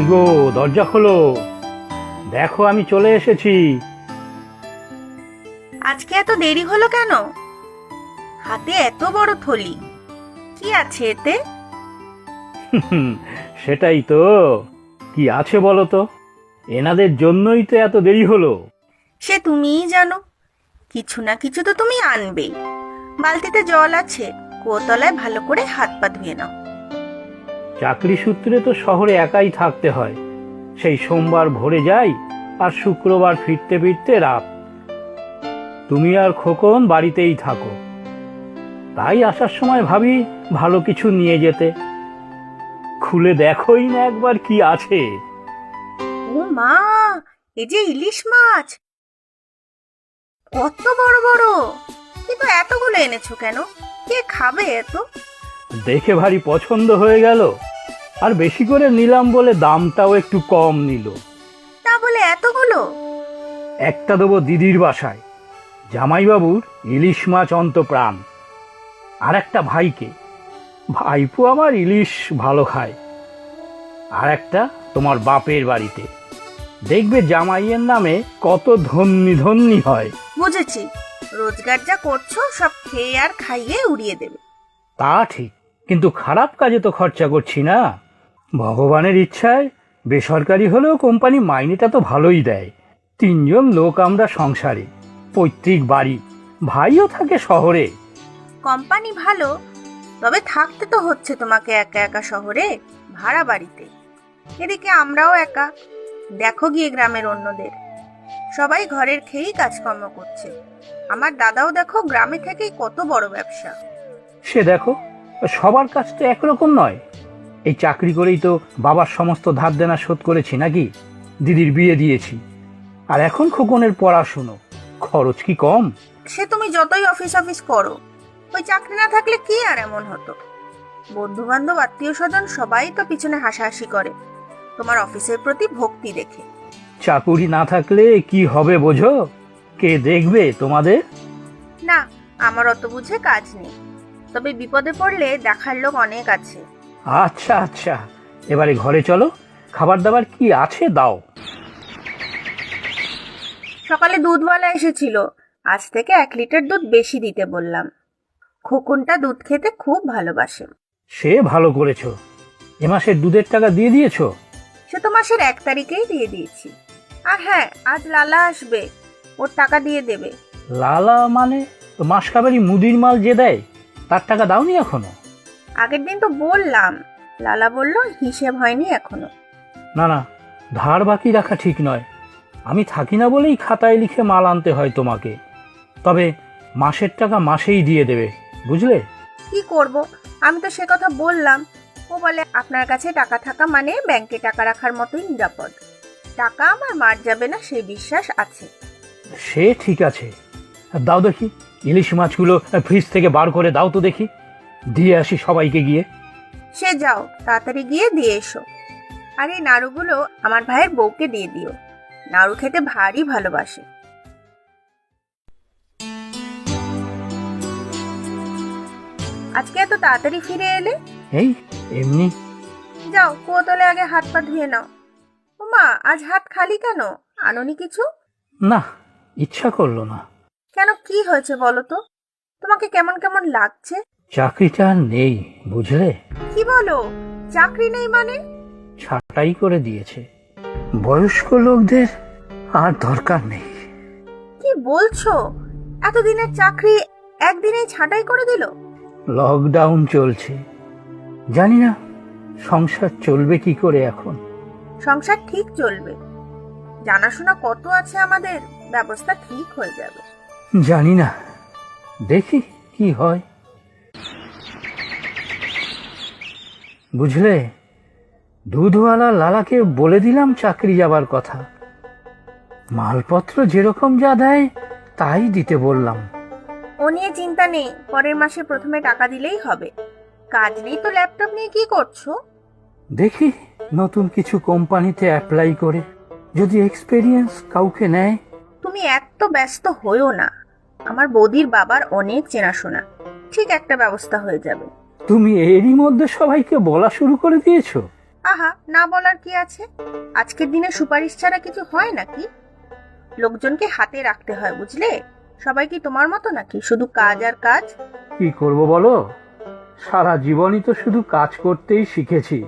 কি গো, দরজা খোলো, দেখো আমি চলে এসেছি। আজকে এত দেরি হলো কেন? হাতে এত বড় থলি, কি আছে এতে? সেটাই তো, কি আছে বলো তো? এনাদের জন্যই তো এত দেরি হলো। সে তুমিই জানো, কিছু না কিছু তো তুমি আনবেই। বালতিতে জল আছে, কুয়োতলায় ভালো করে হাত পা ধুয়ে নাও। চাকরি সূত্রে তো শহরে একাই থাকতে হয়, সেই সোমবার ভোরে যাই আর শুক্রবার ফিরতে ফিরতে রাত। তুমি আর খোকন বাড়িতেই থাকো, তাই আসার সময় ভাবি ভালো কিছু নিয়ে যেতে। খুলে দেখোই না একবার কি আছে। ও মা, এ যে ইলিশ মাছ, কত বড় বড়! কিন্তু এতগুলো এনেছো কেন? কে খাবে এত? দেখে ভারী পছন্দ হয়ে গেল, আর বেশি করে নিলাম বলে দামটাও একটু কম নিল। তা বলে এতগুলো? একটা দেবো দিদির বাসায়, জামাইবাবুর ইলিশ মাছ অন্তপ্রাণ। আর একটা ভাইকে, ভাইপো আমার ইলিশ ভালো খায়। আর একটা তোমার বাপের বাড়িতে, দেখবে জামাইয়ের নামে কত ধন্যি ধন্যি হয়। বুঝেছি, রোজগার যা করছো সব খেয়ে আর খাইয়ে উড়িয়ে দেবে। তা ঠিক, কিন্তু খারাপ কাজে তো খরচা করছি না। ভগবানের ইচ্ছায় বেসরকারি হলেও কোম্পানি মাইনেটা তো ভালোই দেয়। 3 জন লোক আমরা সংসারে, পৈতৃক বাড়ি, ভাইও থাকে শহরে। কোম্পানি ভালো, তবে থাকতে তো হচ্ছে তোমাকে একা একা শহরে, ভাড়া বাড়িতে। এদিকে আমরাও একা। দেখো গিয়ে গ্রামের অন্যদের, সবাই ঘরের খেয়েই কাজকর্ম করছে। আমার দাদাও দেখো গ্রামে থেকেই কত বড় ব্যবসা। সে দেখো, সবার কাছ তো একরকম নয়। এই চাকরি করেই তো বাবার সমস্ত ধার দেনা শোধ করেছি নাকি, দিদির বিয়ে দিয়েছি, আর এখন খোকনের পড়াশুনো, খরচ কি কম? সে তুমি যতই অফিস অফিস করো, ওই চাকরি না থাকলে কি আর এমন হতো? বন্ধু বান্ধব আত্মীয় স্বজন সবাই তো পিছনে হাসাহাসি করে তোমার অফিসের প্রতি ভক্তি দেখে। চাকুরি না থাকলে কি হবে বোঝো? কে দেখবে তোমাদের? না, আমার অত বুঝে কাজ নেই, তবে বিপদে পড়লে দেখার লোক অনেক আছে। আচ্ছা আচ্ছা, এবারে ঘরে চলো, খাবার দাবার কি আছে দাও। সকালে দুধওয়ালা এসেছিল, আজ থেকে 1 লিটার দুধ বেশি দিতে বললাম। খোকনটা দুধ খেতে খুব ভালোবাসে। সে ভালো করেছো, এ মাসের দুধের টাকা দিয়ে দিয়েছো? সে তো মাসের 1 তারিখেই দিয়ে দিয়েছি। আর হ্যাঁ, আজ লালা আসবে, ওর টাকা দিয়ে দেবে। লালা মানে? তো মাস কাবারি মুদির মাল যে দেয়, তার টাকা দাওনি এখনো? আগের দিন তো বললাম, লালা বলল হিসেব হয়নি এখনো। না না, ধার বাকি রাখা ঠিক নয়। আমি থাকি না বলেই খাতায় লিখে মাল আনতে হয় তোমাকে। তবে মাসের টাকা মাসেই দিয়ে দেবে, বুঝলে? কি করব, আমি তো সে কথা বললাম। ও বলে আপনার কাছে টাকা থাকা মানে ব্যাংকে টাকা রাখার মতোই নিরাপদ। টাকা আমার মার যাবে না সেই বিশ্বাস আছে। সে ঠিক আছে, দাও দেখি ইলিশ মাছগুলো ফ্রিজ থেকে বার করে দাও তো দেখি, দিয়ে আসি সবাইকে গিয়ে। সে যাও, তাড়াতাড়ি গিয়ে দিয়ে এসো। আর এই নাড়ুগুলো আমার ভাইয়ের বউকে দিয়ে দিও, নাড়ু খেতে ভারী ভালোবাসে। আজকে এত তাড়াতাড়ি ফিরে এলে? এই এমনি। যাও, কুয়োতলে আগে হাত পা ধুয়ে নাও। ওমা, আজ হাত খালি কেন? আনোনি কিছু? না, ইচ্ছা করলো না। কেন, কি হয়েছে বলো তো? তোমাকে কেমন কেমন লাগছে। চাকরিটা আর নেই, বুঝলে? কি বলো, চাকরি নেই মানে? ছাঁটাই করে দিয়েছে, বয়স্ক লোকদের আর দরকার নেই। কি বলছো? এতদিনের চাকরি একদিনেই ছাঁটাই করে দিল? লকডাউন চলছে, জানি না সংসার চলবে কি করে এখন। সংসার ঠিক চলবে, জানাশোনা কত আছে আমাদের, ব্যবস্থা ঠিক হয়ে যাবে। জানি না, দেখি কি হয়। বুঝলে, দুধওয়ালা লালাকে বলে দিলাম চাকরি যাবার কথা। মালপত্র যেরকম যা দেয় তাই দিতে বললাম। ও নিয়ে চিন্তা নেই, পরের মাসে প্রথমে টাকা দিলেই হবে। কাজ নেই তো ল্যাপটপ নিয়ে কি করছো? দেখি নতুন কিছু কোম্পানিতে অ্যাপ্লাই করে, যদি এক্সপেরিয়েন্স কাউকে নেয়। তুমি এত ব্যস্ত হইও না, আমার বৌদির বাবার অনেক চেনাশোনা, ঠিক একটা ব্যবস্থা হয়ে যাবে। তুমি এরই মধ্যে সবাইকে বলা শুরু করে দিয়েছো? আহা, না বলার কি আছে? আজকের দিনে সুপারিশ ছাড়া কিছু হয় নাকি? লোকজনকে হাতে রাখতে হয়, বুঝলে? সবাই কি তোমার মতো নাকি, শুধু কাজ আর কাজ? কি করব বলো, সারা জীবনই তো শুধু কাজ করতেই শিখেছি।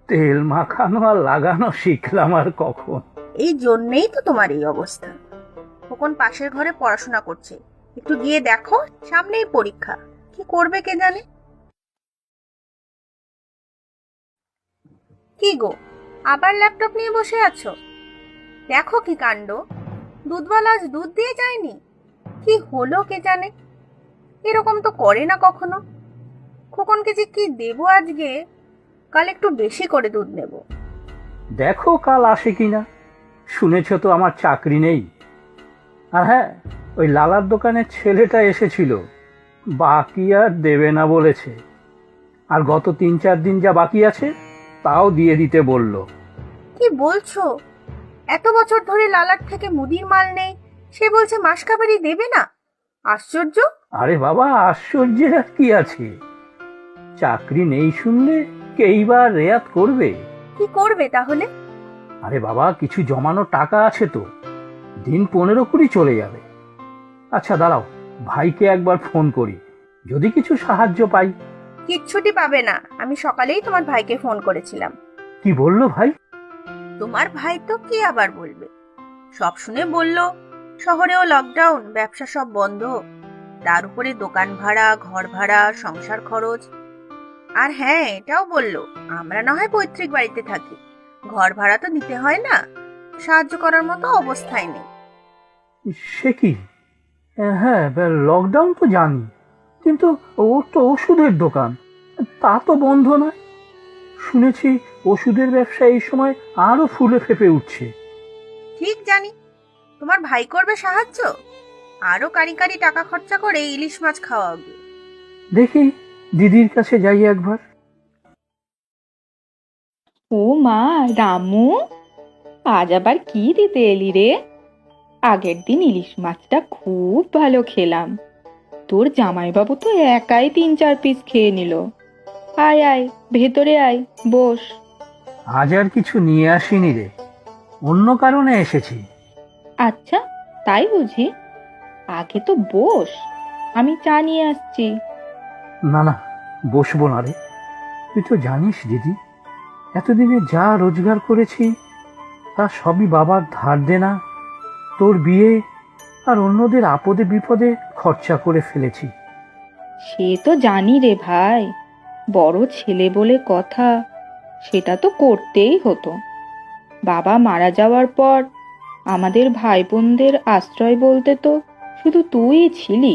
তেল মাখানো আর লাগানো শিখলাম আর কখন? এই জন্যেই তো তোমার এই অবস্থা। খোকন পাশের ঘরে পড়াশোনা করছে, একটু গিয়ে দেখো, সামনেই পরীক্ষা, কি করবে কে জানে। কি গো, আবার ল্যাপটপ নিয়ে বসে আছো? দেখো কি কাণ্ড, দুধওয়ালা আজ দুধ দিয়ে যায়নি। কি হলো কে জানে, এরকম তো করে না কখনো। খোকনকে যে কি দেবো আজকে, কাল একটু বেশি করে দুধ নেব। দেখো কাল আসে কিনা। শুনেছ তো আমার চাকরি নেই। আর হ্যাঁ, ওই লালার দোকানের ছেলেটা এসেছিল, বাকি আর দেবে না বলেছে। আর গত 3-4 দিন যা বাকি আছে তাও দিয়ে দিতে বলল। কি বলছো? এত বছর ধরে লালার থেকে মুদির মাল নেই, সে বলছে মাসকাবারি দেবে না? আশ্চর্য। আরে বাবা, আশ্চর্যের আর কি আছে? চাকরি নেই শুনলে কেই বা রেয়াত করবে? কি করবে তাহলে? আরে বাবা, কিছু জমানো টাকা আছে তো, দিন 15-20 চলে যাবে। আচ্ছা দাঁড়াও, ভাইকে একবার ফোন করি, যদি কিছু সাহায্য পাই। কিচ্ছুটি পাবে না, আমি সকালেই তোমার ভাইকে ফোন করেছিলাম। কি বললো ভাই? তোমার ভাই তো কি আবার বলবে, সব শুনে বলল শহরেও লকডাউন, ব্যবসা সব বন্ধ, তার উপরে দোকান ভাড়া, ঘর ভাড়া, সংসার খরচ। আর হ্যাঁ, এটাও বলল আমরা না হয় পৈতৃক বাড়িতে থাকি, ঘর ভাড়া তো দিতে হয় না, সাহায্য করার মতো অবস্থায় নেই। সে কি? হ্যাঁ, লকডাউন তো জানি, কিন্তু ওর তো ওষুধের দোকান, তা তো বন্ধ নয়। শুনেছি ওষুধের ব্যবসা এই সময় আরো ফুলে ফেপে উঠছে। ঠিক জানি, তোমার ভাই করবে সাহায্য, আরো কারি কারি টাকা খরচা করে ইলিশ মাছ খাওয়াবে। দেখি, দিদির কাছে যাই একবার। ও মা, রামু, আজ আবার কি দিতে এলি রে? আগের দিন ইলিশ মাছটা খুব ভালো খেলাম, তোর জামাইবাবু তো একাই 3-4 পিস খেয়ে নিল। আয় আয়, ভেতরে আয়, বস। আজ আর কিছু নিয়ে আসিনি রে, অন্য কারণে এসেছি। আচ্ছা, তাই বুঝি? আগে তো বস, আমি চা নিয়ে আসছি। না না, বসবো না রে। তুই তো জানিস দিদি, এতদিনে যা রোজগার করেছি তা সবই বাবার ধার দেনা, তোর বিয়ে আর অন্যদের আপদে বিপদে খরচা করে ফেলেছি। সে তো জানি রে ভাই, বড় ছেলে বলে কথা, সেটা তো করতেই হতো। বাবা মারা যাওয়ার পর আমাদের ভাই বোনদের আশ্রয় বলতে তো শুধু তুই ছিলি।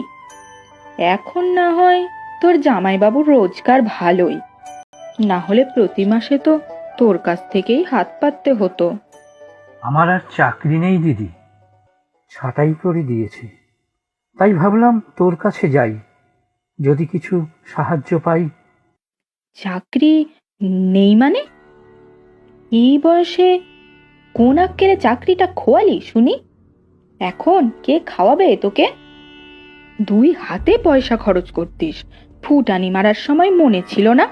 এখন না হয় তোর জামাইবাবুর রোজগার ভালোই, না হলে প্রতি মাসে তো তোর কাছ থেকেই হাত পাততে হতো। আমার আর চাকরি নেই দিদি, ছাঁটাই করে দিয়েছে। তাই ভাবলাম তোর কাছে যাই, যদি কিছু সাহায্য পাই। চাকরি নেই মানে? এই বয়সে কোন আক্কেলে চাকরিটা খোয়ালি শুনি? এখন কে খাওয়াবে তোকে? 2 হাতে পয়সা খরচ করতিস, ফুটানি মারার সময় মনে ছিল না?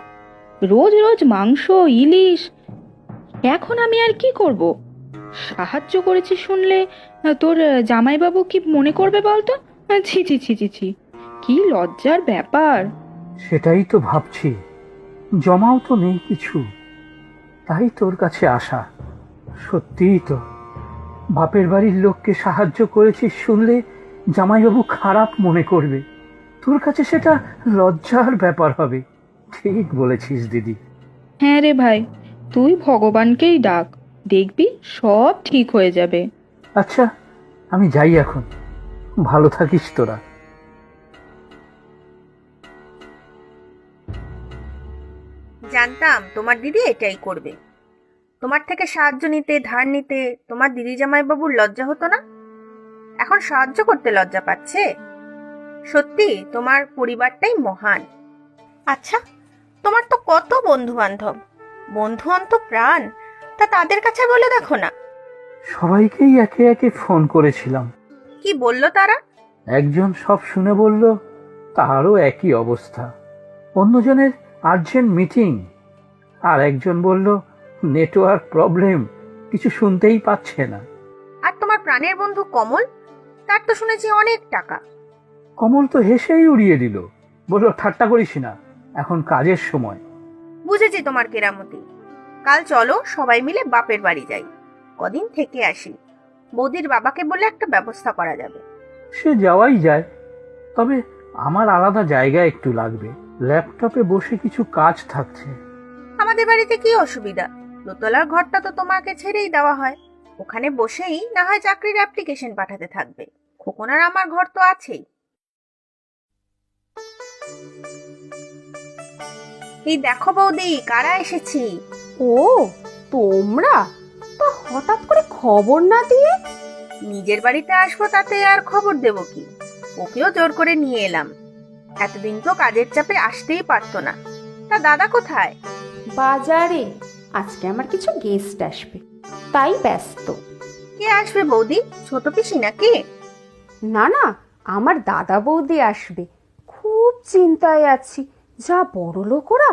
রোজ রোজ মাংস, ইলিশ। এখন আমি আর কি করব? সাহায্য করেছি শুনলে তোর জামাইবাবু কি মনে করবে বলতো? ছি ছি ছি ছি ছি, কি লজ্জার ব্যাপার। সেটাই তো ভাবছি, জমাও তো নেই কিছু, তাই তোর কাছে আসা। সত্যিই তো, বাপের বাড়ির লোককে সাহায্য করেছিস শুনলে জামাইবাবু খারাপ মনে করবে, তোর কাছে সেটা লজ্জার ব্যাপার হবে। ঠিক বলেছিস দিদি। হ্যাঁ রে ভাই, তুই ভগবানকেই ডাক, দেখবি সব ঠিক হয়ে যাবে। আচ্ছা, আমি যাই এখন, ভালো থাকিস তোরা। জানতাম তোমার দিদি এটাই করবে। তোমার থেকে সাহায্য নিতে, ধার নিতে তোমার দিদি জামাইবাবুর লজ্জা হতো না, এখন সাহায্য করতে লজ্জা পাচ্ছে। সত্যি তোমার পরিবারটাই মহান। আচ্ছা, তোমার তো কত বন্ধু বান্ধব, বন্ধু অন্ত প্রাণ, তা তাদের কাছে বলে দেখো না। সবাইকেই একে একে ফোন করেছিলাম। কি বললো তারা? একজন সব শুনে বলল তারও একই অবস্থা, অন্যজনের আর্জেন্ট মিটিং, আর একজন বলল নেটওয়ার্ক প্রবলেম, কিছু শুনতেই পাচ্ছে না। আর তোমার প্রাণের বন্ধু কমল, তার তো শুনেছি অনেক টাকা। কমল তো হেসেই উড়িয়ে দিল, বলল ঠাট্টা করিস না, এখন কাজের সময়। বুঝেছি তোমার কেরামতি। কাল চলো সবাই মিলে বাপের বাড়ি যাই, কদিন থেকে আসি। বৌদির বাবাকে বলে একটা ব্যবস্থা করা যাবে। সে যাওয়াই যায়, তবে আমার আলাদা জায়গা একটু লাগবে, ল্যাপটপে বসে কিছু কাজ থাকছে। আমাদের বাড়িতে কি অসুবিধা, দোতলার ঘরটা তো তোমাকে ছেড়েই দেওয়া হয়, ওখানে বসেই না হয় চাকরির অ্যাপ্লিকেশন পাঠাতে থাকবে। খোকন আর আমার ঘর তো আছেই। এই দেখো বৌদি, কারা এসেছি। ও তোমরা, তা হঠাৎ করে খবর না দিয়ে? নিজের বাড়িতে আসবো তাতে আর খবর দেব কি, ওকেও জোর করে নিয়ে এলাম। এতদিন তো কাজের চাপে আসতেই পারতো না। তা দাদা কোথায়? বাজারে, আজকে আমার কিছু গেস্ট আসবে, তাই ব্যস্ত। কে আসবে বৌদি, ছোট পিসি নাকি? না না, আমার দাদা বৌদি আসবে, খুব চিন্তায় আছি। যা বড় লোক ওরা,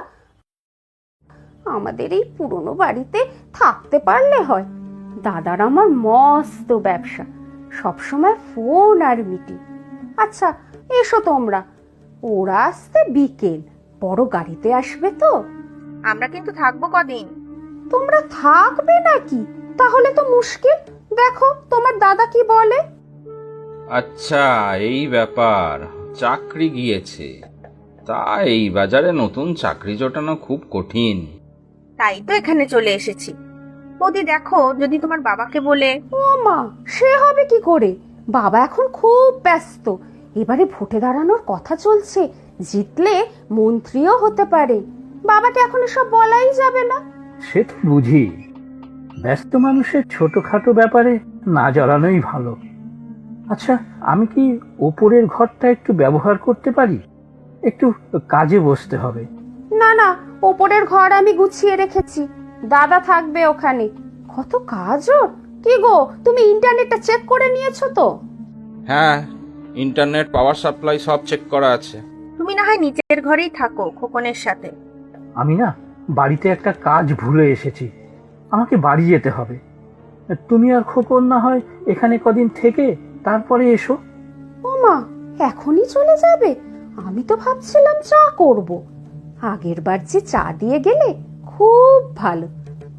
আমাদের এই পুরনো বাড়িতে থাকতে পারলে হয়। দাদার আমার মস্ত ব্যবসা, সবসময় ফোন আর মিটিং। আচ্ছা এসো তোমরা, ওরা আসতে বিকেল, বড় গাড়িতে আসবে তো। আমরা কিন্তু থাকবো কদিন। তোমরা থাকবে নাকি? তাহলে তো মুশকিল। দেখো তোমার দাদা কি বলে। আচ্ছা, এই ব্যাপার, চাকরি গিয়েছে, তা এই বাজারে নতুন চাকরি জোটানো খুব কঠিন। তাই তো এখানে চলে এসেছি। বৌদি দেখো, যদি তোমার বাবাকে বলে। ও মা, সে হবে কি করে? বাবা এখন খুব ব্যস্ত, এবারে ভোটে দাঁড়ানোর কথা চলছে, জিতলে মন্ত্রীও হতে পারে। বাবাকে এখন এসব বলাই যাবে না। সে তো বুঝি, ব্যস্ত মানুষের ছোটখাটো ব্যাপারে না জড়ানোই ভালো। আচ্ছা, আমি কি ওপরের ঘরটা একটু ব্যবহার করতে পারি? একটু কাজে বসতে হবে। না না, ওপরের ঘর আমি গুছিয়ে রেখেছি, দাদা থাকবে ওখানে। কত কাজ ওর। কি গো, তুমি ইন্টারনেটটা চেক করে নিয়েছো তো? হ্যাঁ, ইন্টারনেট, পাওয়ার সাপ্লাই সব চেক করা আছে। তুমি না হয় নিচের ঘরেই থাকো খোকনের সাথে। আমি না বাড়িতে একটা কাজ ভুলে এসেছি, আমাকে বাড়ি যেতে হবে। তুমি আর খোকন না হয় এখানে কদিন থেকে তারপরে এসো। ও মা, এখনই চলে যাবে? আমি তো ভাবছিলাম চা করব। আগের বার যে চা দিয়ে গেলে, খুব ভালো,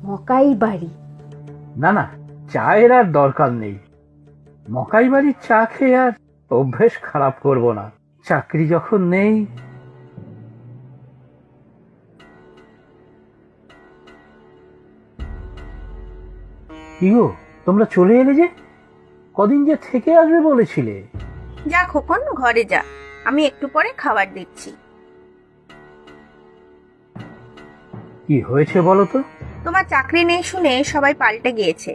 মকাই বাড়ি। না না, চায়ের আর দরকার নেই, মকাই বাড়ির চা খেয়ে আর অভ্যেস খারাপ করব না, চাকরি যখন নেই। কি গো, তোমরা চলে এলে যে? কদিন যে থেকে আসবে বলেছিলে। যা খোকন, ঘরে যা, আমি একটু পরে খাবার দিচ্ছি। কি হয়েছে বলো তো? তোমার চাকরি নেই শুনে সবাই পাল্টে গিয়েছে।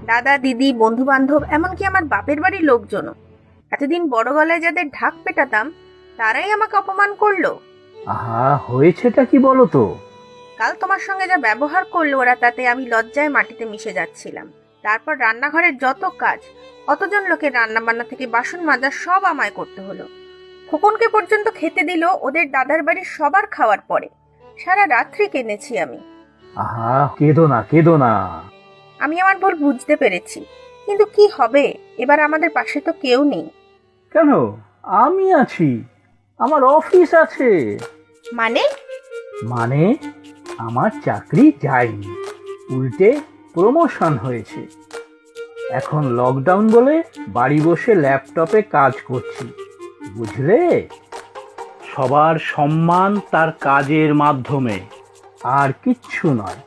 দাদা, দিদি, বন্ধু বান্ধব, এমনকি আমার বাপের বাড়ির লোকজনও। এতদিন বড় গলায় যাদের ঢাক পেটাতাম, তারাই আমাকে অপমান করলো। আহা, হয়েছেটা কি বলো তো? কাল তোমার সঙ্গে যা ব্যবহার করলো ওরা, তাতে আমি লজ্জায় মাটিতে মিশে যাচ্ছিলাম। তারপর রান্নাঘরের যত কাজ, অতজন লোকের রান্না বান্না থেকে বাসন মাজা সব আমায় করতে হলো। খোকনকে পর্যন্ত খেতে দিল ওদের দাদার বাড়ির সবার খাওয়ার পরে। সারা রাত্রি কেঁদেছি আমি। আহা, কেঁদো না কেঁদো না। আমি আমার ভুল বুঝতে পেরেছি, কিন্তু কি হবে, এবার আমাদের পাশে তো কেউ নেই। কেন? আমি আছি, আমার অফিস আছে। মানে? মানে আমার চাকরি যায়নি, উল্টে প্রমোশন হয়েছে। এখন লকডাউন বলে বাড়ি বসে ল্যাপটপে কাজ করছি, বুঝলে? সবার সম্মান তার কাজের মাধ্যমে, আর কিচ্ছু নয়।